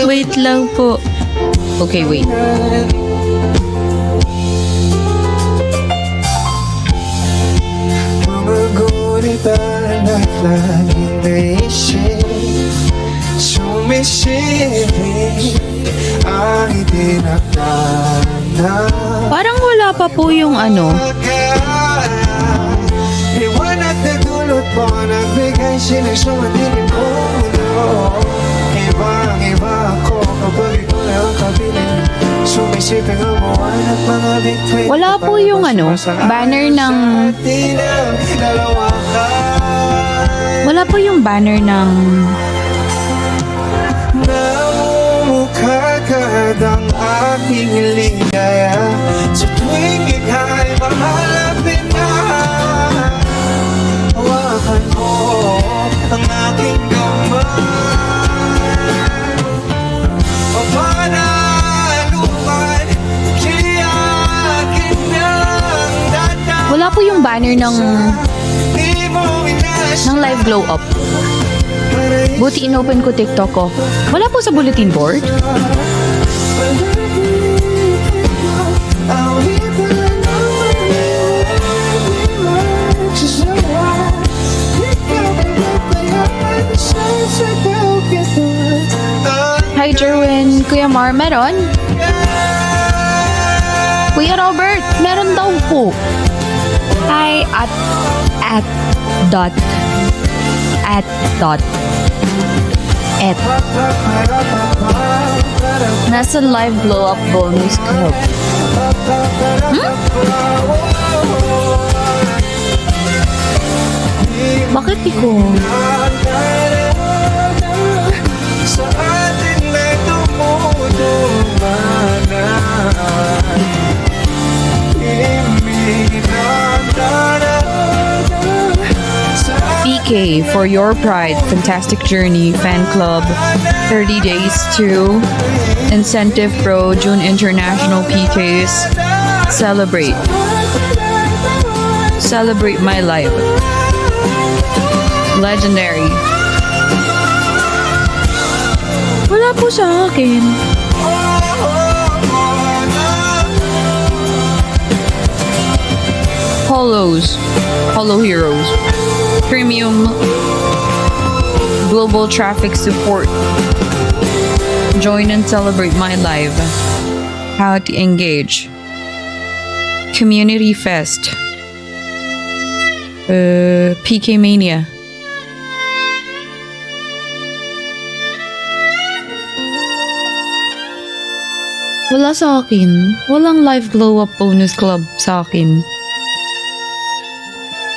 Wait lang po. Okay, wait. Mga gurita na laging naisip, sumisipin ang itinakdana. Parang wala pa po yung ano. Iwan at nagdulot mo, nagbigay sinasyo madilim ko mundo. Ibang-iba ako kapag ikaw na ang kabilin. Sumisipin ang buwan at mga bituin. Wala po yung ano, banner ng... Wala po yung banner ng... Namumukha ka ang aking ligaya. Sa tuwing ika'y mahalapin na, hawakan mo ang aking kamay. Papanalupad, tiyakin ng data. Wala po yung banner ng live glow up. Buti inopen ko TikTok ko. Wala po sa bulletin board. Hi Jerwin, Kuya Mar, meron? Kuya Robert, meron daw po. Hi at dot nasa live blow up bonus club. Bakit ikaw? Sa ating may tumutumanan, PK for your pride, fantastic journey, fan club, 30 days to incentive pro, June international PKs, celebrate my life, legendary. Wala po sa akin. Holo Heroes, Premium Global Traffic Support. Join and celebrate my live. How to engage. Community Fest. PK Mania. Wala sa akin. Walang live glow up bonus club sa akin.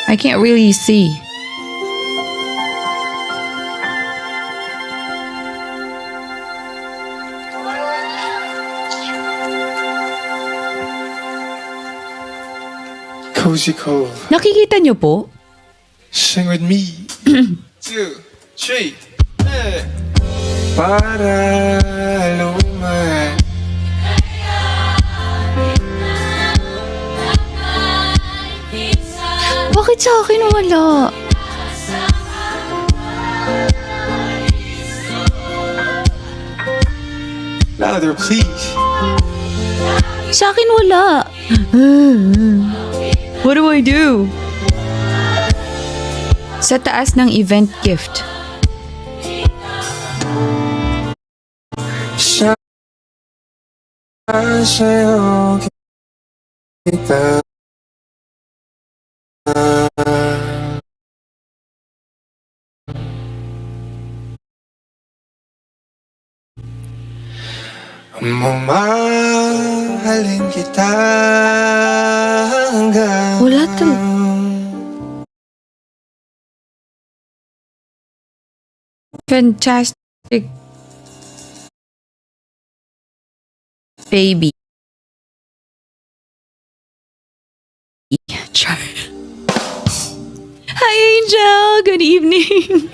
I can't really see. Cozy Cove, Nakikita niyo po? sing with me. 2, 3, para luman. Bakit sa akin wala? Louder, please. Sa akin wala. What do I do? Sa taas ng event gift. Sa'yo kita. Mamahalin kita hanggang Wala to. Fantastic baby. Char. Hi Angel, good evening.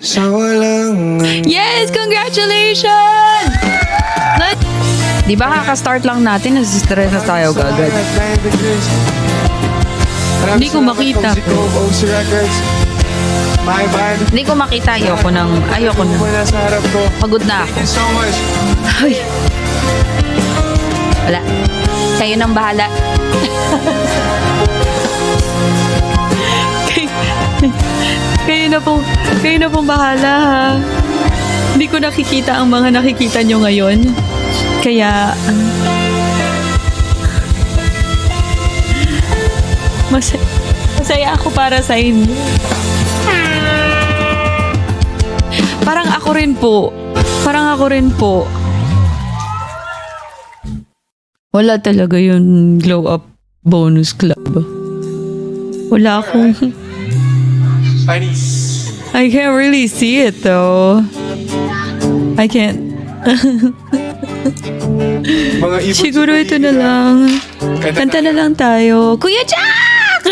sa walang Yes, congratulations! Di ba kaka-start lang natin, nasistress na tayo agad. Hindi ko makita. Cozy Cove, OC Records. my bad. Hindi ko makita. Ayoko na. Wala sa harap ko. Pagod na ako. Thank you so much. Ay. Wala. Kayo nang bahala. Kayo na pong bahala ha. Hindi ko nakikita ang mga nakikita nyo ngayon. Kaya, masaya ako para sa inyo. Parang ako rin po. Wala talaga yung glow up bonus club. Wala akong... I can't really see it though. I can't. Mga ibon Siguro sa ito na lang. Kanta na lang tayo. Kuya Jack!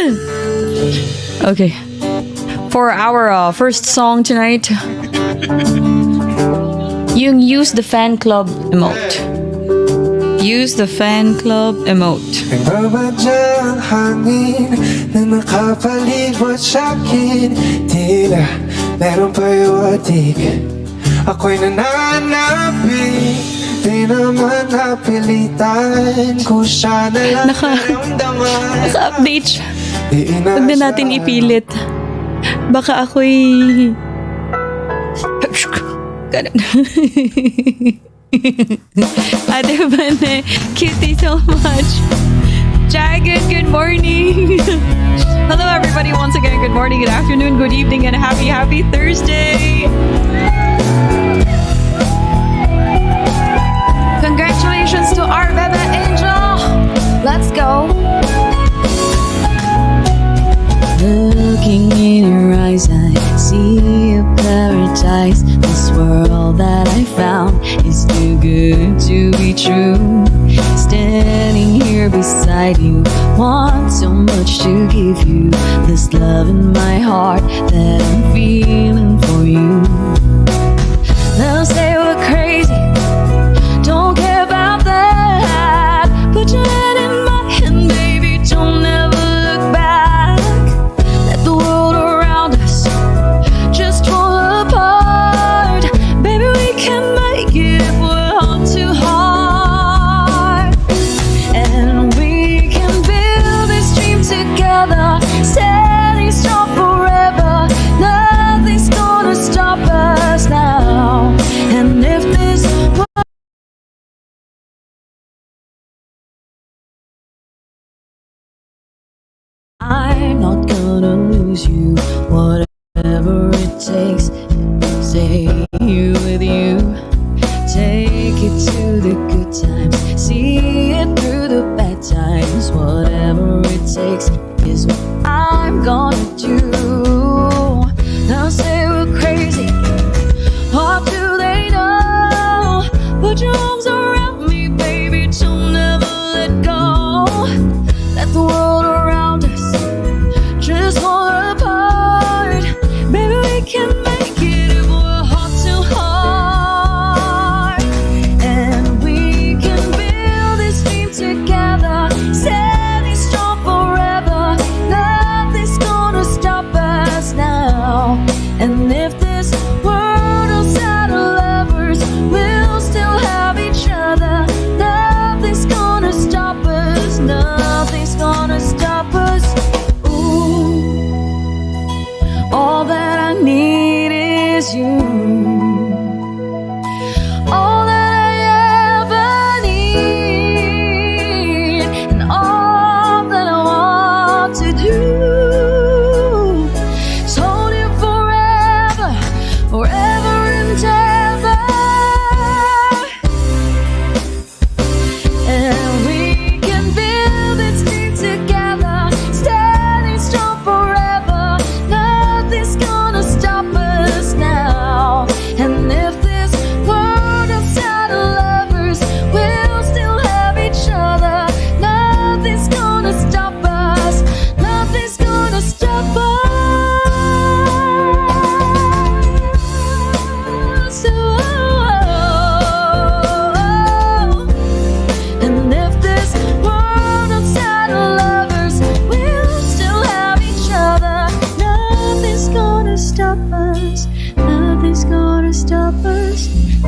Okay. For our first song tonight, yung use the fan club emote. Use the fan club emote. Nagbabadyang hangin na nakapalibot sa'kin. Tila meron payotik. Ako'y nananapin. Di naman napilitan ko siya na lang naramdaman. Naka-update siya. Di Huwag na natin ipilit. Baka ako'y... Ganun. Ate Bane, cutie so much. Jagan, good morning. Hello everybody once again. Good morning, good afternoon, good evening, and happy Thursday. Congratulations to our Bebe Angel. Let's go. Looking in your eyes, I see a paradise. This world that I found is too good to be true. Standing here beside you, want so much to give you. This love in my heart that I'm feeling for you. They'll say we're crazy, don't care about that. Put your hand in my hand, baby, don't ever look back. Let the world around us just fall apart. Baby, we can make it if we're heart to heart. And we can build this dream together, standing strong forever. Nothing's gonna stop us now. And if this I'm not gonna lose you, whatever it takes. Stay here with you, take it to the good times, see it through the bad times. Whatever it takes is what I'm gonna do. They'll say we're crazy, what do they know? Put your arms around me, baby, don't ever let go. Let the world around us just fall apart. Baby, we can make it if we're heart to heart. And we can build this dream together, standing strong forever. Nothing's gonna stop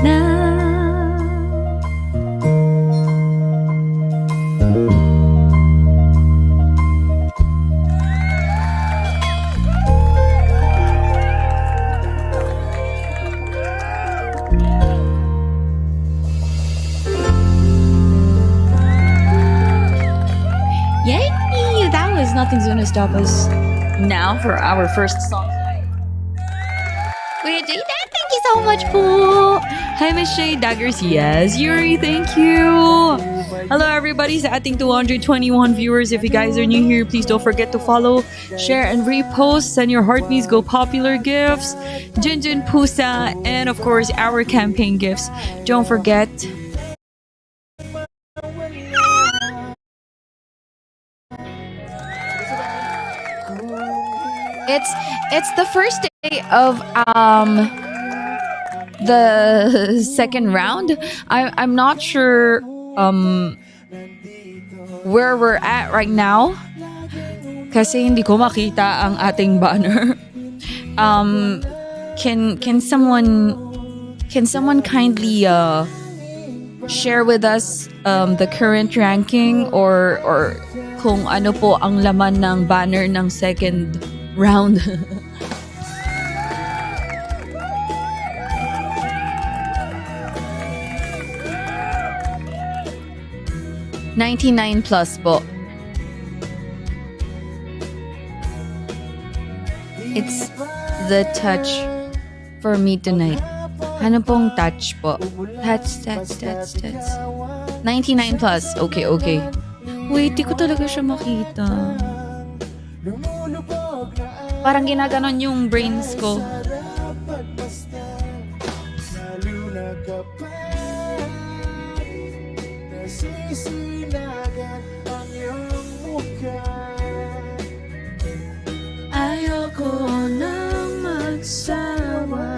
now. Yay! That was Nothing's Gonna Stop Us now for our first song. Kuya Jay, thank you so much po! Hi, Miss Shay Daggers. Yes, Yuri, thank you! Hello, everybody sa ating 221 viewers. If you guys are new here, please don't forget to follow, share, and repost. Send your heartbeats, go popular gifts, Jinjin Pusa, and of course, our campaign gifts. Don't forget. It's the first day of the second round. I'm not sure where we're at right now kasi hindi ko makita ang ating banner. Can someone kindly share with us the current ranking or kung ano po ang laman ng banner ng second round? 99 plus po. It's the touch for me tonight. Ano pong touch po? Touch. 99 plus. Okay. Wait, di ko talaga siya makita. Parang ginaganon yung brains ko. Ayoko nang magsawa,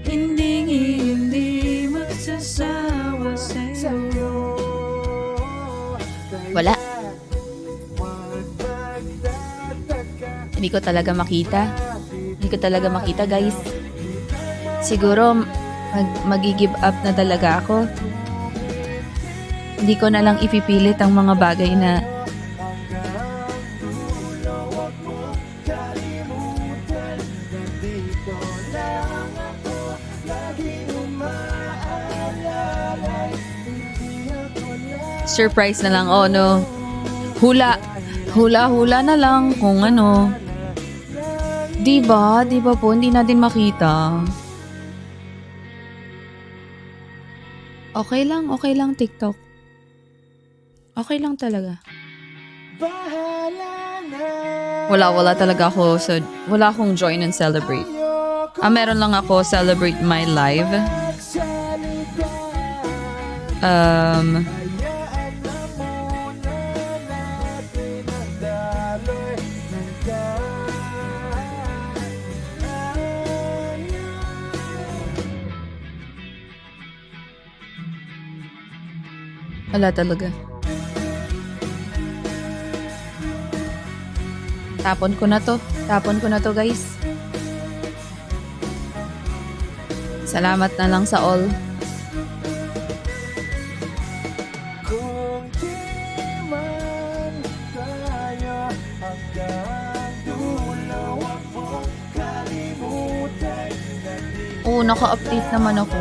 hindi magsasawa sa'yo. Wala. Hindi ko talaga makita, guys. Siguro mag-give up na talaga ako. Hindi ko na lang ipipilit ang mga bagay na surprise na lang. Oh no. Hula na lang kung ano. Diba po, hindi natin makita. Okay lang TikTok. Okay lang talaga. Wala talaga ako. So, wala akong join and celebrate. Meron lang ako celebrate my live. Wala talaga. Tapon ko na to guys. Salamat na lang sa all. Oo, naka-update naman ako.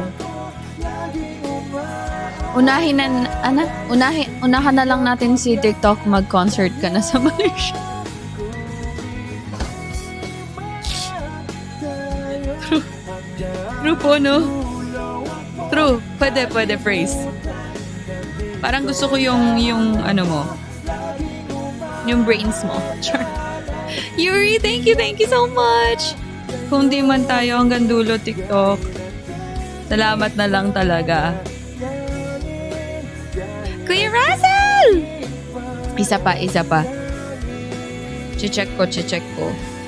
Unahan na lang natin si TikTok, mag-concert ka na sa Malaysia. True po, no? True. Pwede, phrase. Parang gusto ko yung ano mo. Yung brains mo. Char. Yuri, thank you so much. Kung di man tayo hanggang dulo, TikTok. Salamat na lang talaga. Kuya Russell! Isa pa. Check ko.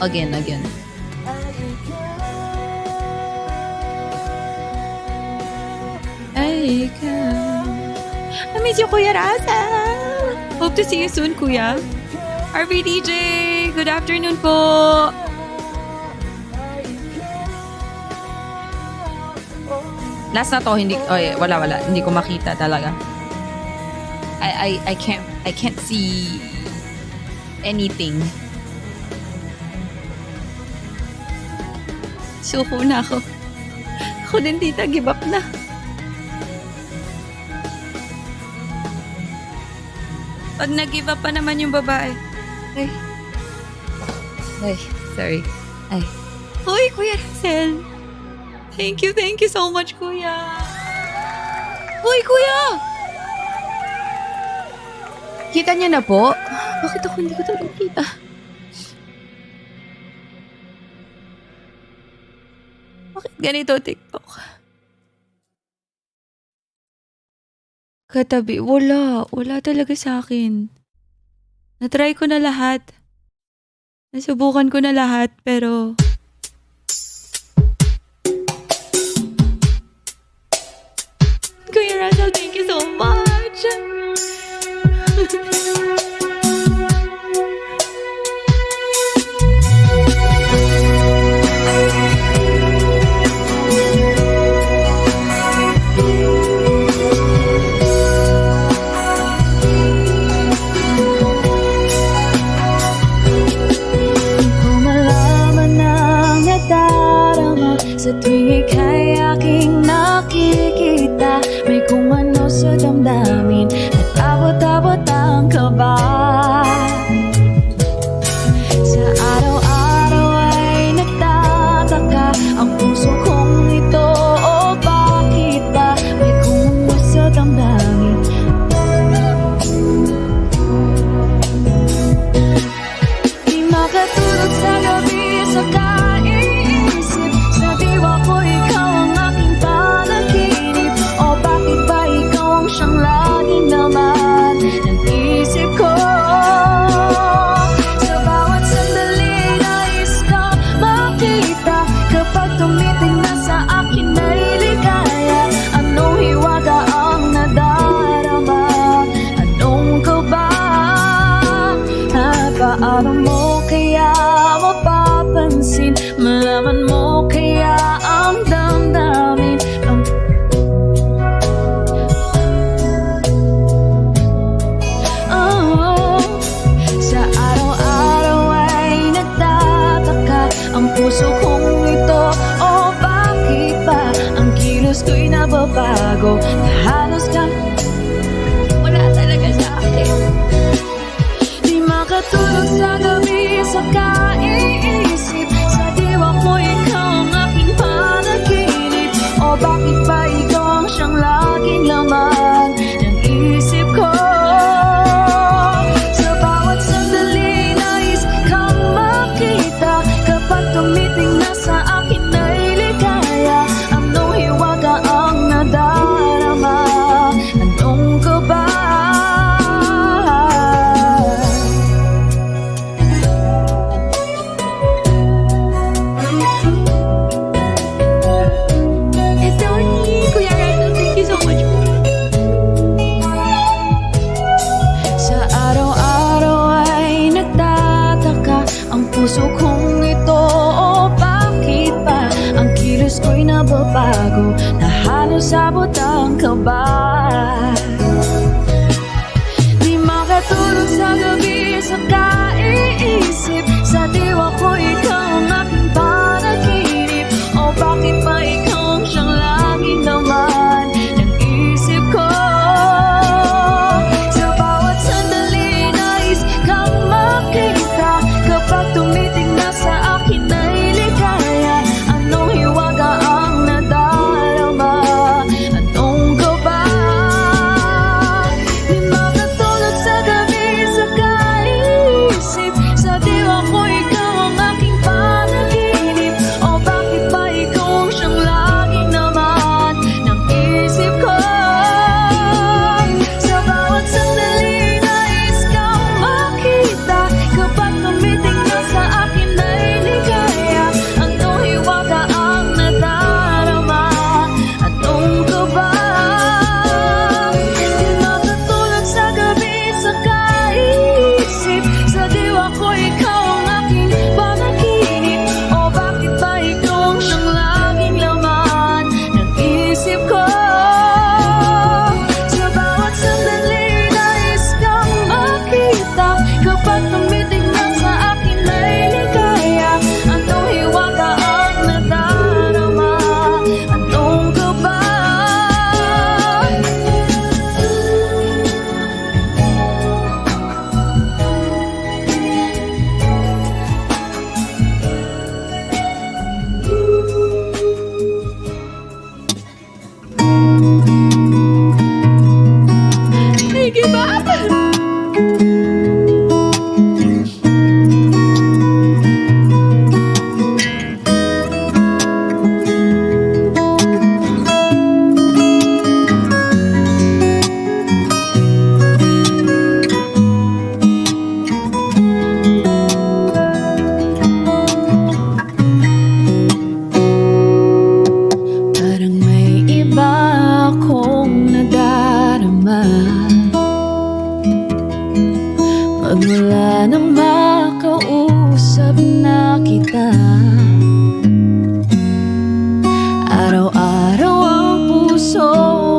Again. I miss you, Kuya Russell. Hope to see you soon, Kuya. RVDJ, good afternoon po. Last na to, hindi, wala. Hindi ko makita talaga. I can't see anything. Suko na ako. Ako din, tita, give up na. Pag nag-give up pa naman yung babae. Ay, sorry. Ay. Uy, Kuya Rizel. Thank you so much, Kuya. Uy, Kuya! Kita niya na po? Bakit ako hindi ko talaga kita? Bakit ganito, TikTok? Katabi, wala. Wala talaga sa akin. Natry ko na lahat. Nasubukan ko na lahat, pero... Kuya Russell, thank you so much! Sa tuwing ika'y aking nakikita, may kung ano sa damdamin at abot-abot ang kaba. Sa araw-araw ay nagtataka ang puso kong ito, o bakit ba may kung ano sa damdamin. Di makatulog sa gabi sa kaiisip, sa diwa ko ikaw ang aking panaginip, o bakit ba ikaw ang siyang laging laman ng isip ko. Sa bawat sandali nais ka makita, kapag tumiting na sa akin ay ligaya. Anong hiwaga ang nadarama, anong kaba, paano mo kaya mapapansin, malaman mo kaya ang damdamin ang... Oh, sa araw-araw ay nagtataka ang puso kong ito, o bakit ba ang kilos ko'y nababago, na halos ka wala talaga sa akin. Di makatulog sa gabi sa kaiisip, sa diwa ko ikaw ang aking panaginip, o bakit ba ikaw ang siyang laging laman ng isip ko. Sa bawat sandali nais kang makita, kapag tumiting na sa akin ay ligaya. Anong hiwaga ang nadarama, anong kaba. Kuya Russell, thank you so much. Sa araw-araw ay nagtataka ang puso kong ito, o bakit ba ang kilos ko'y nababago, na halos abot ang kaba. Di makatulog sa gabi sa kaiisip, sa diwa ko ikaw ang aking panaginip, o bakit ba ikaw ang siyang laging laman ng isip ko. Sa bawat sandali nais kang makita, kapag tumiting na sa akin ay ligaya. Anong hiwaga ang nadarama, anong kaba, Simula nang makausap na kita, araw-araw ang puso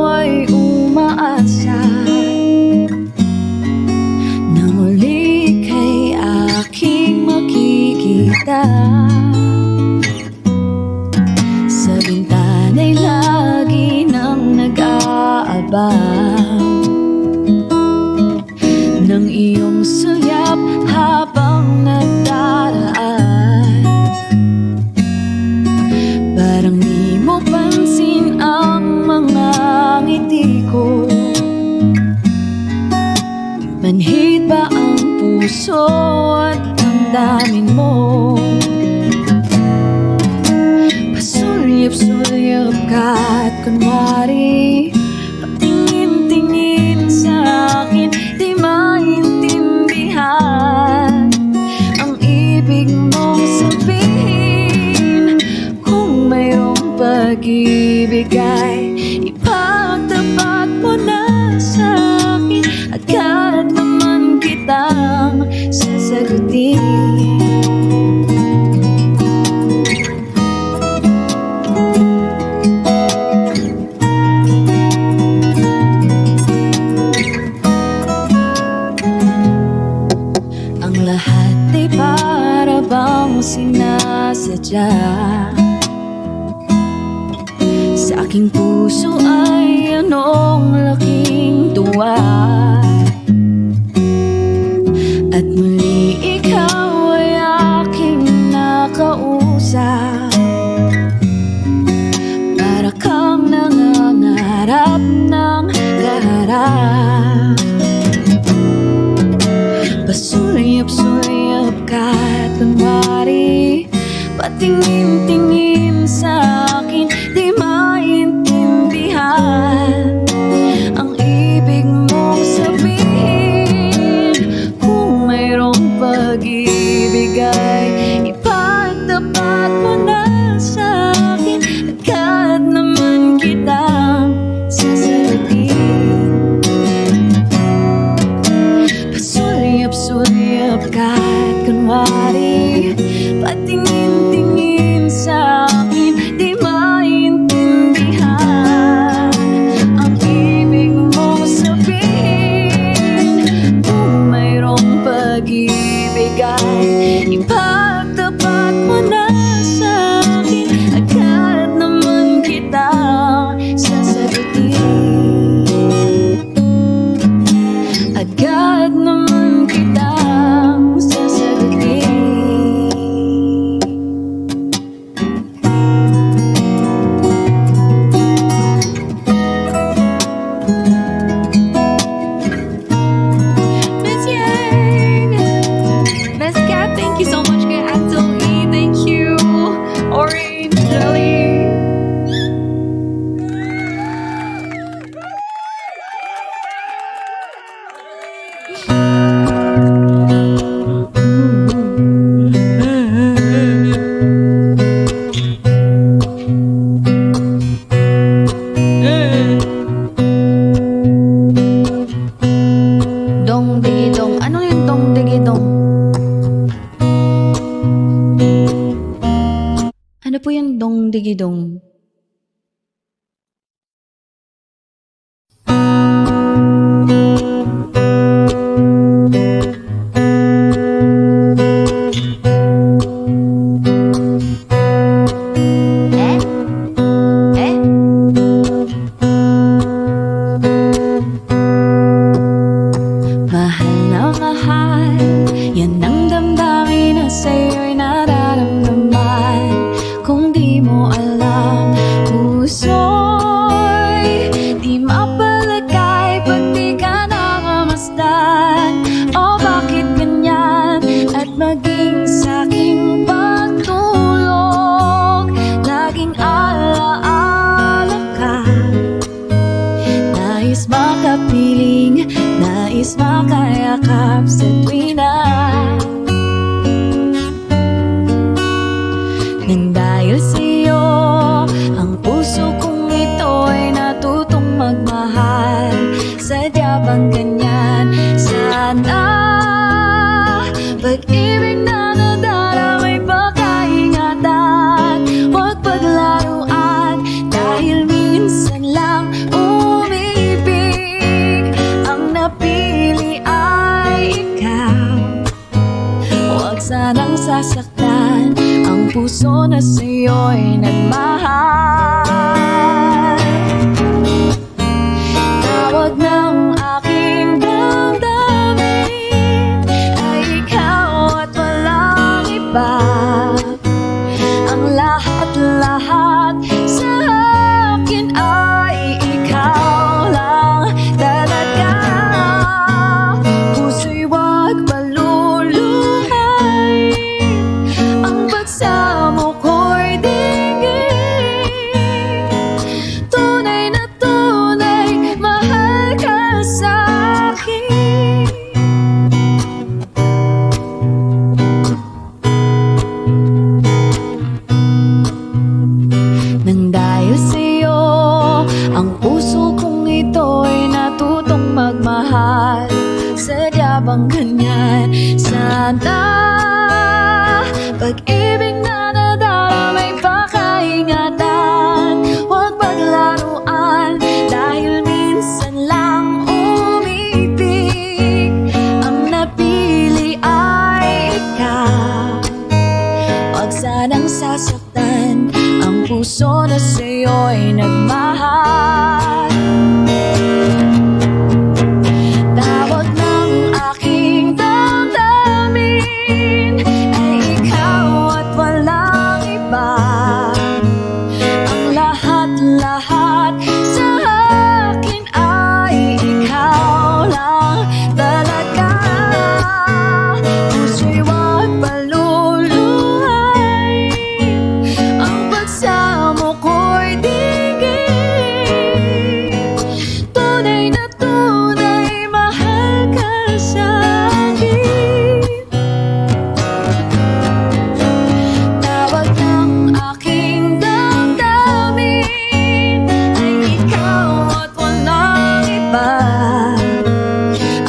ay umaasa na muli kay aking makikita. Sa bintana'y lagi nang nag-aabang ng iyong suyap habang nagdaraan. Parang di mo pansin ang mga ngiti ko. Manhid ba ang puso at damdamin mo? Pasulyap-sulyap ka at kunwari patingin-tingin sa akin, di maintindihan ang ibig mong sabihin. Kung mayroong pag-ibig ay ipagtapat mo na sa akin, agad naman kitang sasagutin. Ang lahat ay para bang sinasadya. Sa aking puso ay anong laking tuwa, at muli ikaw ay aking nakausap. Para kang nangangarap ng kaharap. Pasulyap-sulyap ka at kunwari patingin-tingin sa akin, di maintindihan ang ibig mong sabihin. Kung mayroong pag-ibig ay ipagtapat mo na sa akin, agad naman kitang sasagutin. Pasulyap-sulyap ka at kunwari patingin-tingin sa akin, di maintindihan ang ibig mong sabihin. Kung mayroong pag-ibig ay ipagtapat mo na sa akin, agad naman kitang sasagutin. Agad naman kitang sasagutin. Miss Yang, Miss Kat, thank you so much. Kay Ansel E, thank you. Orange, Jelly. Dong digi dong. Ano yung dong digi dong? Ano po yung dong digi dong? Mahal na mahal, yan ang damdamin na sa'yo'y nararamdaman. Kung di mo alam, puso'y di mapalagay pag di ka namamasdan. O bakit ganyan? At maging sa'king pagtulog, laging alaala ka. Nais makapiling, nais makayakap sa tuwina. Nang dahil sa'yo, ang puso kong ito ay natutong magmahal. Sadya bang ganyan? Sana lahat sa akin ay ikaw lang talaga. Puso'y huwag paluluhay, ang pagsamo ko'y tingin. Tunay na tunay, mahal ka sa akin. Tawag ng aking damdamin ay ikaw at walang iba.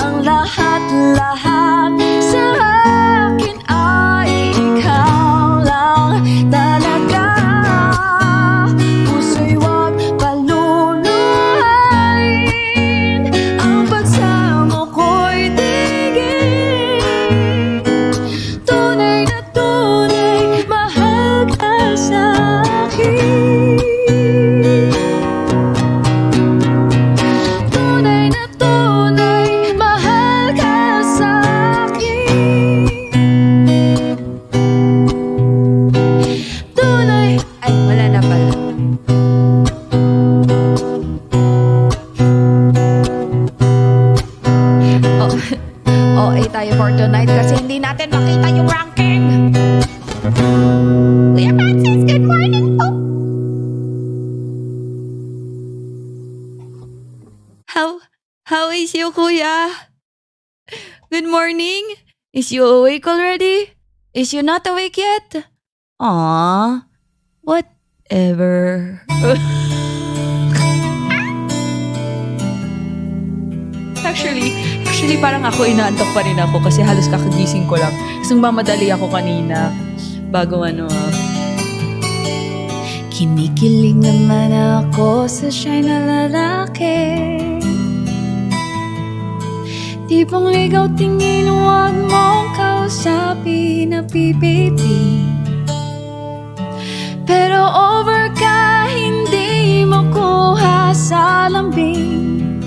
Ang lahat-lahat sa akin ay ikaw lang talaga. Puso'y huwag paluluhayin, ang pagsamo ko'y tigil. Tunay na tunay, mahal ka sa akin. Tunay na tunay, mahal ka sa akin. Tunay. Ay, wala na pala. Oh, OA tayo for tonight kasi hindi natin makita yung ranking. Kuya Francis, good morning po. How is you, Kuya? Good morning. Is you awake already? Is you not awake yet? Aww. Whatever. Actually parang ako inaantok pa rin ako kasi halos kakagising ko lang. Kasi mamadali ako kanina bago Kinikilig naman ako sa shy na lalaki. Tipong ligaw tingin, huwag mong kausapin na baby. Pero over ka, hindi mo kuha sa lambing.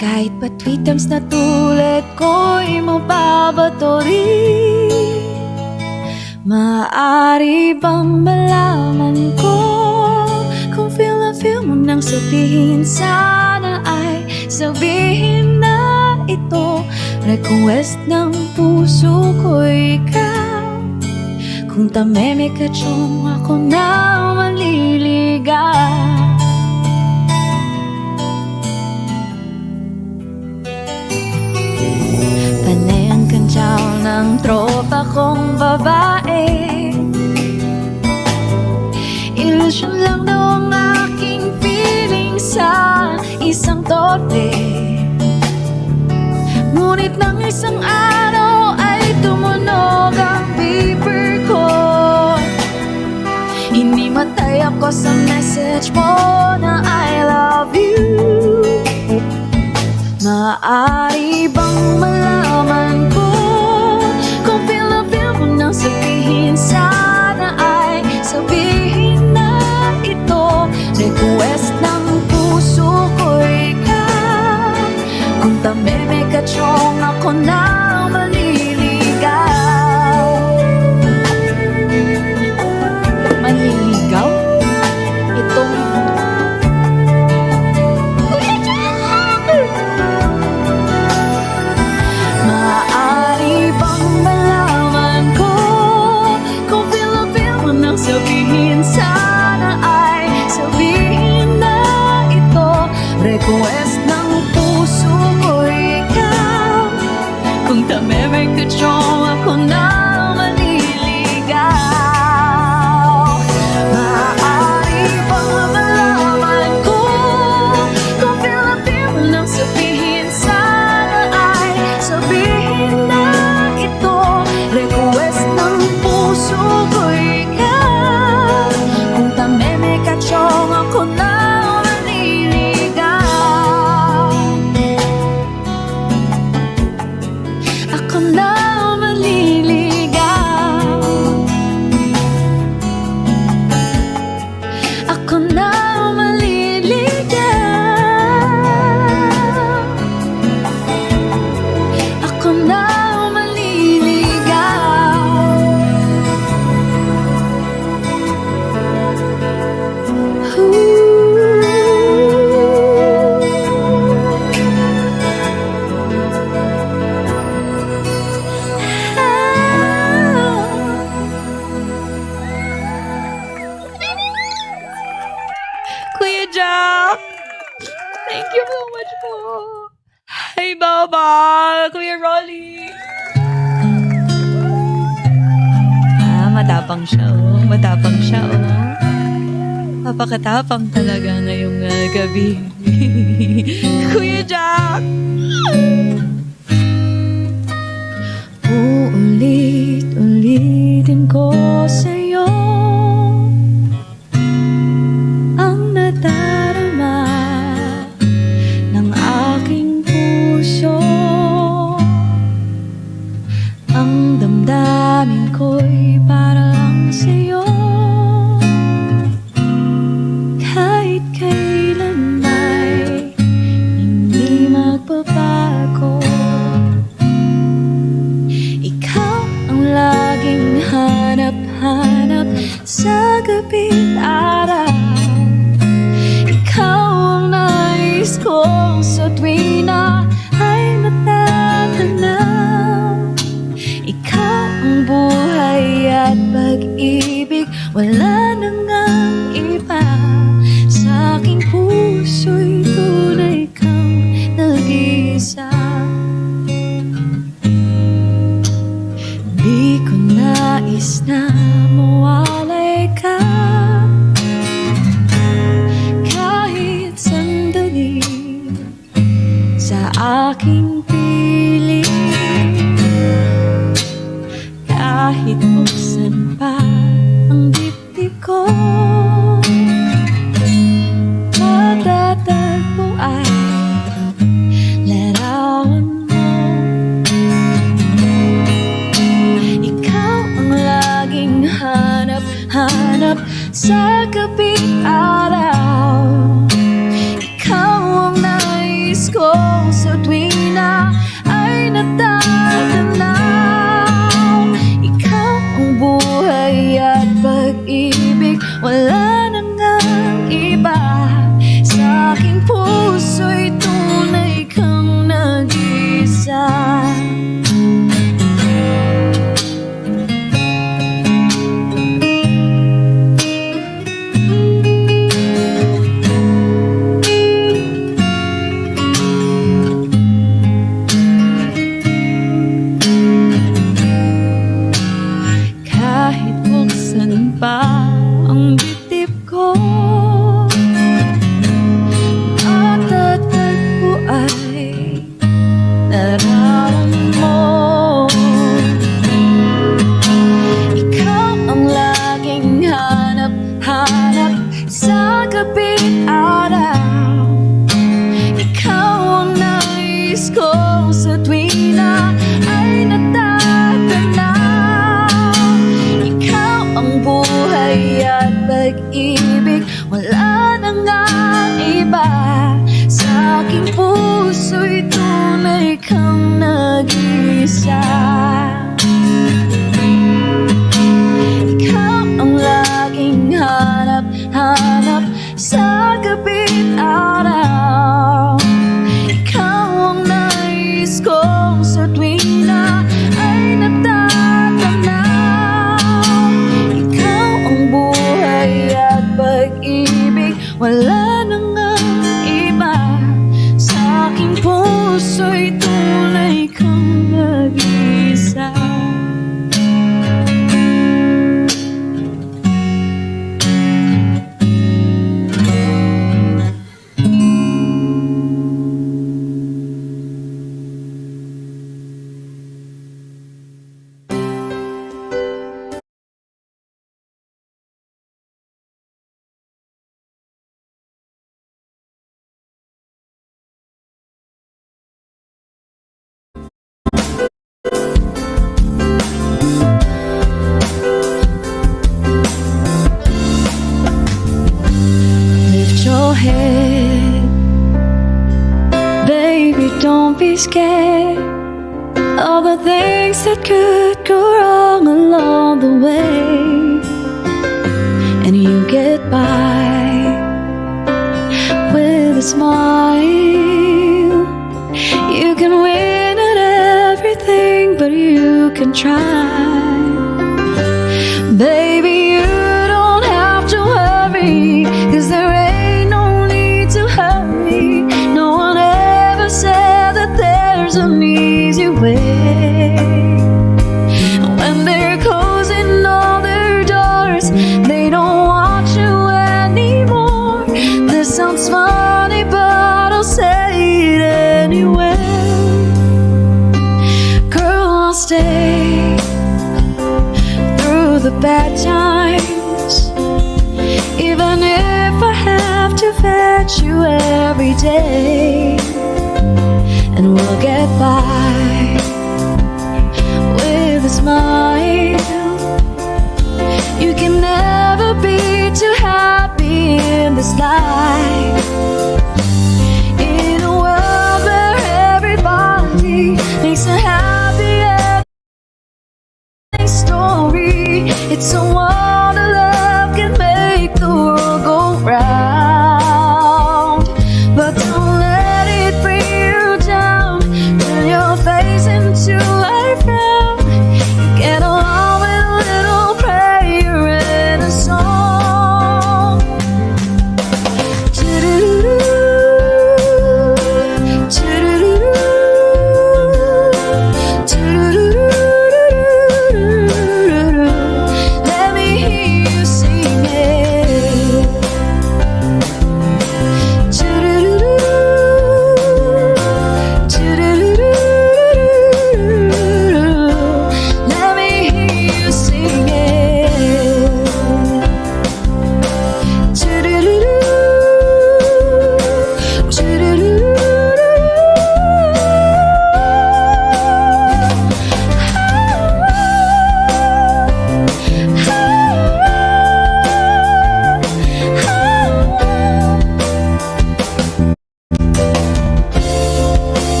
Kahit pa 3 times na tulad ko'y mababatori. Maaari bang malaman ko kung feel na feel mo nang sabihin? Sana ay sabihin na ito. Request ng puso ko ikaw. Kung tameme ka tiyong ako na maliligaw. Panay ang kantsaw ng tropa kong babae. Ilusyon lang daw ang aking feeling sa isang torpe. Ngunit ng isang araw ay tumunog ang beeper ko. Hinimatay ako sa message mo na I love you. Maaari bang malaman ko kung feel na feel mo nang sabihin? Sana ay sabihin na ito. Request ng puso ko ikaw. Kung tameme ka tiyong ako na maliligaw. Maliligaw? Itong maaari bang malaman ko kung feel na feel mo nang sabihin? Sana ay sabihin na ito. Request ng puso ko ikaw. Kung tameme ka tiyong ako na maliligaw. Maaari bang malaman ko kung feel na feel mo nang sabihin? Sana ay sabihin na ito. Request ng puso ko ikaw. Kung tameme ka tiyong ako na maliligaw. Ako na maliligaw. Ako na maliligaw. Ako na maliligaw. Ooh. Jack! Thank you so much po. Hi, Baba! Kuya Rolly! Matapang siya, oh. Matapang siya, oh. Papakatapang talaga ngayong gabi. Kuya Jack! Uulit-ulitin ko sa'yo ang nadarama ng aking puso. Ang damdamin ko'y para lang sa'yo. Kahit kailan ay hindi magbabago. Ikaw ang laging hanap-hanap sa gabi't araw. Ikaw ang nais kong sa tuwing na ay natatanaw. Ikaw ang buhay at pag-ibig, wala na ngang iba. Sa aking puso'y tunay kang nag-iisa. Di ko nais na mawalay ka kahit sandali sa aking piling. Kahit buksan pa ang dibdib ko, matatagpo ay larawan mo. Ikaw ang laging hanap-hanap sa gabi't araw. Ikaw ang nais ko sa tuwing na ay natatanaw. Ikaw ang buhay at pag-ibig, wala na ngang iba. Sa aking puso'y tunay kang nag-isa. Kahit buksan pa ang dibdib ko, matatagpo ay larawan mo. Ikaw ang laging hanap-hanap sa gabi't araw. Ikaw ang nais ko sa tuwing na ay natatanaw. Ikaw ang buhay at pag-ibig, wala na ngang iba. Sa aking puso'y tunay kang nag-isa. Ikaw ang laging hanap-hanap sa gabi't araw. Ikaw ang nais kong sa tuwing na ay natatanaw. Ikaw ang buhay at pag-ibig, wala na ngang iba. Sa aking puso'y tunay kang nag-isa. Lift your head, baby, don't be scared of the things that could go wrong along the way. And you get by with a smile. You can win at everything, but you can try. Baby, you don't have to worry, 'cause there ain't no sounds funny, but I'll say it anyway. Girl, I'll stay through the bad times, even if I have to fetch you every day. And we'll get by with a smile. You can never be too happy in this life. In a world where everybody makes a happy ending story, it's a wonder love can make the world go round. But don't let it bring you down. Turn your face into a frown. Get along with a little prayer and a song. Do-do-do-do, do-do-do-do, do-do-do-do-do-do-do. Let me hear you sing it. Do-do-do-do, do-do-do-do-do-do. Let me hear you sing it. Do-do-do-do,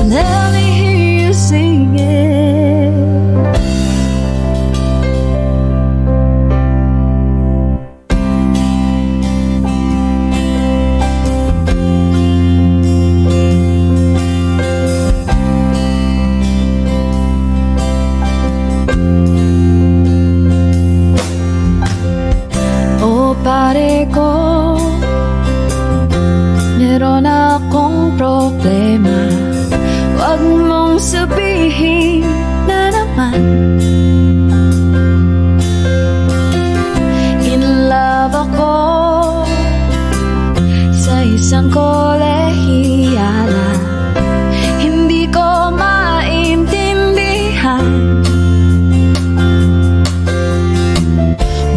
let me hear you sing it. Oh, pare ko, meron akong problema. Huwag mong sabihin na naman in love ako sa isang kolehiyala. Hindi ko maintindihan.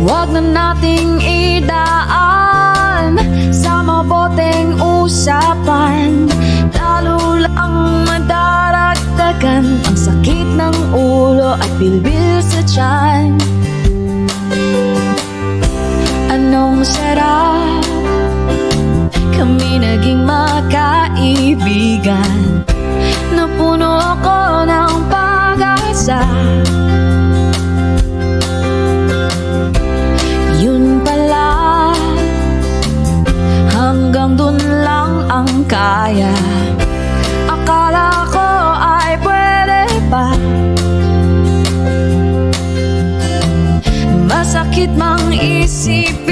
Huwag na nating idaan sa maboteng usapan, lalo lang madaragdagan ang sakit ng ulo at bilbil sa tiyan. Anong sarap kami naging magkaibigan, napuno ako ng pag-asa. Yun pala, hanggang dun lang ang kaya. Akala ko ay pwede pa. Masakit mang isipin